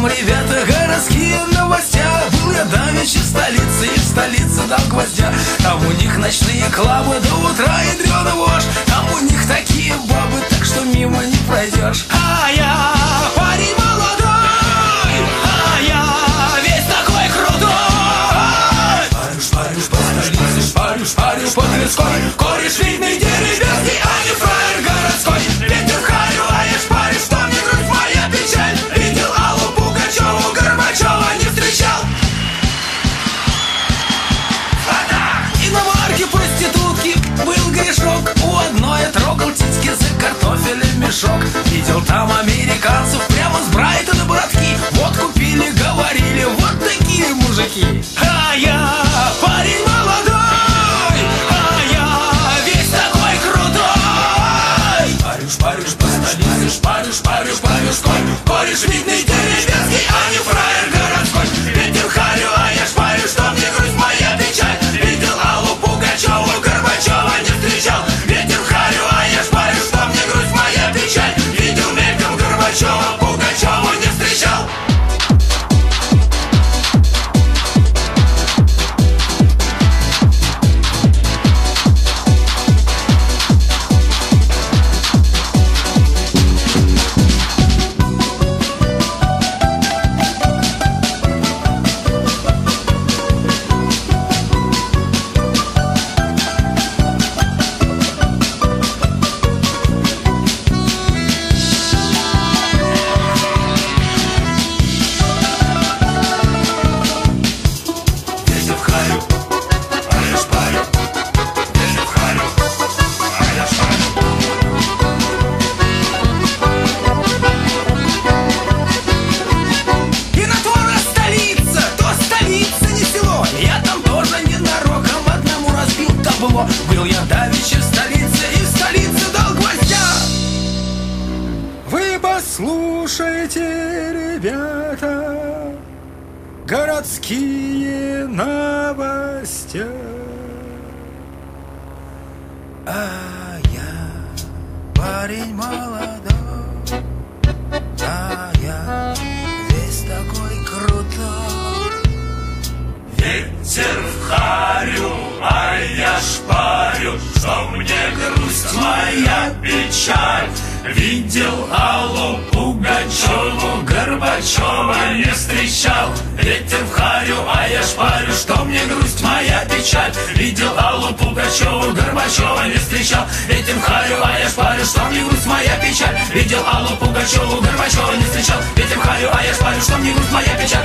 вам, ребята, городские новостя. Был я давеча в столице, и в столице дал гвоздя. Там у них ночные клабы до утра ядрёна вошь. Там у них такие бабы, так что мимо не пройдешь. А я парень молодой, а я весь такой крутой. Шпарю по столице, шпарю по Тверской. Кореш видный деревенский, а не фраер городской. Ветер в харю, а я шпарю, что мне грусть моя печаль. Видел Аллу Пугачеву, Горбачева не встречал. Иномарки проститутки был грешок. У одной трогал титьки за картофелем мешок. Видел там американцев прямо с Брайтона братки. Вот купили, говорили, вот такие мужики. А я парень молодой, а я весь такой крутой. Шпарю по столице, шпарю по Тверской. Кореш видный деревенский, а не фраер городской. Ветер в харю, а я шпарю, что мне грусть моя печаль. Видел Аллу Пугачеву, Горбачева не встречал. Ветер в харю, а я шпарю, что мне грусть моя печаль. Видел мельком Горбачева, Пугачеву не встречал. Был я давеча в столице, и в столице дал гвоздя. Вы послушайте, ребята, городские новости. А я парень молодой, а я весь такой крутой. Ветер в харю, а я шпарю, что мне грусть моя печаль. Видел Аллу Пугачеву, Горбачева не встречал. Ветер в харю, а я шпарю, что мне грусть моя печаль. Видел Аллу Пугачеву, Горбачева не встречал. Ветер в харю, а я шпарю, что мне грусть моя печаль. Видел Аллу Пугачеву, Горбачева не встречал. Ветер в харю, а я шпарю, что мне грусть моя печаль.